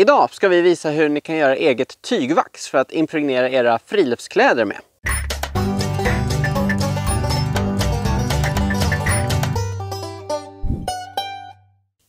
Idag ska vi visa hur ni kan göra eget tygvax för att impregnera era friluftskläder med.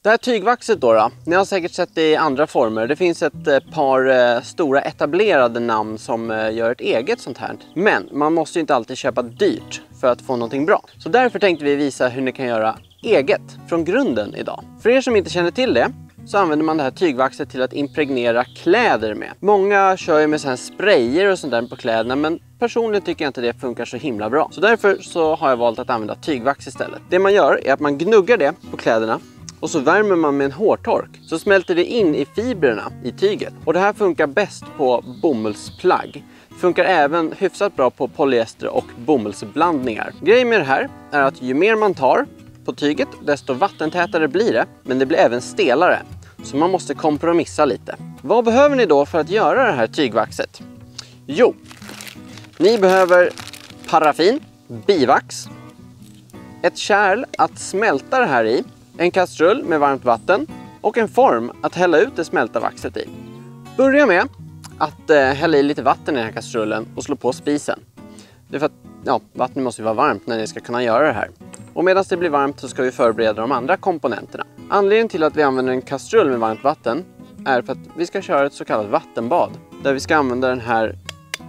Det här tygvaxet då, ni har säkert sett det i andra former. Det finns ett par stora etablerade namn som gör ett eget sånt här. Men man måste ju inte alltid köpa dyrt för att få någonting bra. Så därför tänkte vi visa hur ni kan göra eget från grunden idag. För er som inte känner till det så använder man det här tygvaxet till att impregnera kläder med. Många kör ju med sån här sprayer och sånt där på kläderna, men personligen tycker jag inte det funkar så himla bra. Så därför så har jag valt att använda tygvax istället. Det man gör är att man gnuggar det på kläderna och så värmer man med en hårtork. Så smälter det in i fibrerna i tyget. Och det här funkar bäst på bomullsplagg. Funkar även hyfsat bra på polyester och bomullsblandningar. Grejen med det här är att ju mer man tar på tyget, desto vattentätare blir det. Men det blir även stelare. Så man måste kompromissa lite. Vad behöver ni då för att göra det här tygvaxet? Jo, ni behöver paraffin, bivax, ett kärl att smälta det här i, en kastrull med varmt vatten och en form att hälla ut det smälta vaxet i. Börja med att hälla i lite vatten i den här kastrullen och slå på spisen. Det är för att vattnet måste ju vara varmt när ni ska kunna göra det här. Och medan det blir varmt så ska vi förbereda de andra komponenterna. Anledningen till att vi använder en kastrull med varmt vatten är för att vi ska köra ett så kallat vattenbad. Där vi ska använda den här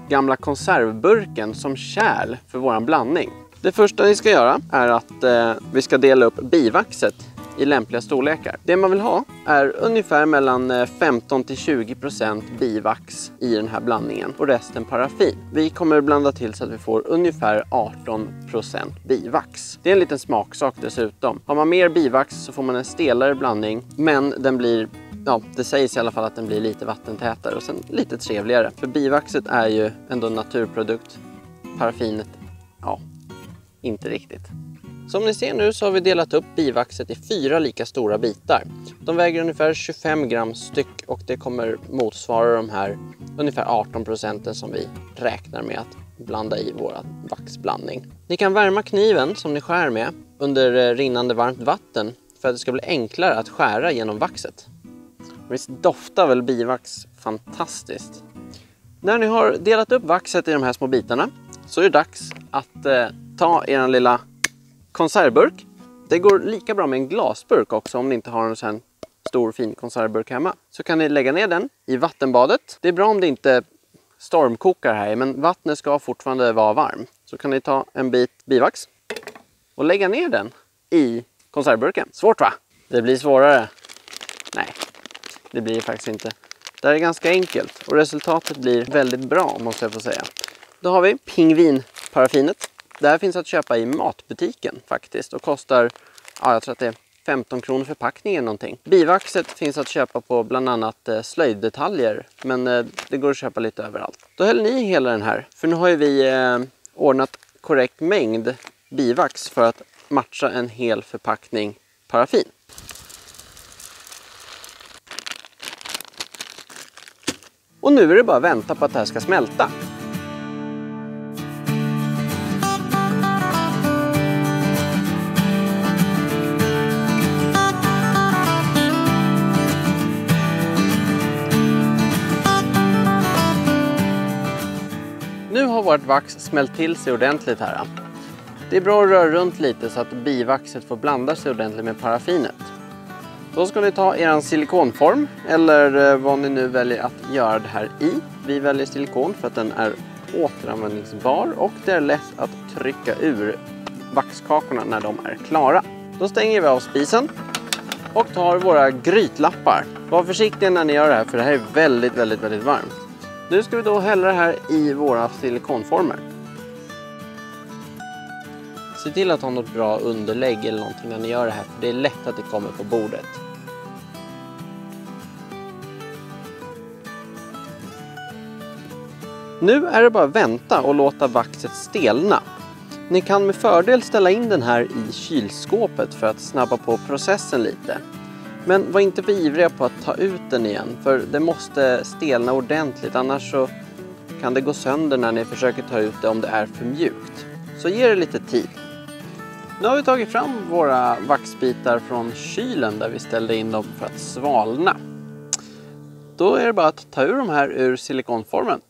gamla konservburken som kärl för våran blandning. Det första ni ska göra är att vi ska dela upp bivaxet i lämpliga storlekar. Det man vill ha är ungefär mellan 15-20% bivax i den här blandningen och resten paraffin. Vi kommer blanda till så att vi får ungefär 18% bivax. Det är en liten smaksak dessutom. Har man mer bivax så får man en stelare blandning, men den blir, det sägs i alla fall att den blir lite vattentätare och sen lite trevligare. För bivaxet är ju ändå en naturprodukt. Paraffinet, inte riktigt. Som ni ser nu så har vi delat upp bivaxet i 4 lika stora bitar. De väger ungefär 25 gram styck och det kommer motsvara de här ungefär 18% som vi räknar med att blanda i vår vaxblandning. Ni kan värma kniven som ni skär med under rinnande varmt vatten för att det ska bli enklare att skära genom vaxet. Visst doftar väl bivax fantastiskt? När ni har delat upp vaxet i de här små bitarna så är det dags att ta er lilla konservburk. Det går lika bra med en glasburk också om ni inte har en sån här stor fin konservburk hemma. Så kan ni lägga ner den i vattenbadet. Det är bra om det inte stormkokar här, men vattnet ska fortfarande vara varmt. Så kan ni ta en bit bivax och lägga ner den i konservburken. Svårt va? Det blir svårare. Nej, det blir faktiskt inte. Det här är ganska enkelt och resultatet blir väldigt bra måste jag få säga. Då har vi pingvinparaffinet. Det här finns att köpa i matbutiken faktiskt och kostar, jag tror att det är 15 kronor förpackningen någonting. Bivaxet finns att köpa på bland annat slöjddetaljer, men det går att köpa lite överallt. Då häller ni hela den här, för nu har ju vi ordnat korrekt mängd bivax för att matcha en hel förpackning paraffin. Och nu är det bara att vänta på att det här ska smälta. Nu har vårt vax smält till sig ordentligt här. Det är bra att röra runt lite så att bivaxet får blanda sig ordentligt med paraffinet. Då ska ni ta er silikonform eller vad ni nu väljer att göra det här i. Vi väljer silikon för att den är återanvändningsbar och det är lätt att trycka ur vaxkakorna när de är klara. Då stänger vi av spisen och tar våra grytlappar. Var försiktiga när ni gör det här för det här är väldigt, väldigt, väldigt varmt. Nu ska vi då hälla det här i våra silikonformer. Se till att ha något bra underlägg eller någonting när ni gör det här, för det är lätt att det kommer på bordet. Nu är det bara att vänta och låta vaxet stelna. Ni kan med fördel ställa in den här i kylskåpet för att snabba på processen lite. Men var inte för ivriga på att ta ut den igen, för det måste stelna ordentligt, annars så kan det gå sönder när ni försöker ta ut det om det är för mjukt. Så ge det lite tid. Nu har vi tagit fram våra vaxbitar från kylen där vi ställde in dem för att svalna. då är det bara att ta ur de här ur silikonformen.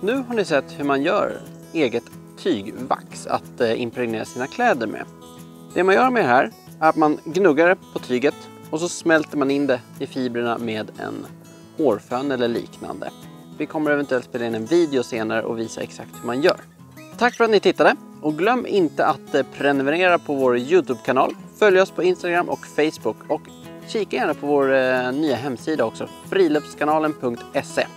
Nu har ni sett hur man gör eget tygvax att impregnera sina kläder med. Det man gör med det här är att man gnuggar det på tyget och så smälter man in det i fibrerna med en hårfön eller liknande. Vi kommer eventuellt spela in en video senare och visa exakt hur man gör. Tack för att ni tittade och glöm inte att prenumerera på vår YouTube-kanal. Följ oss på Instagram och Facebook och kika gärna på vår nya hemsida också, friluftskanalen.se.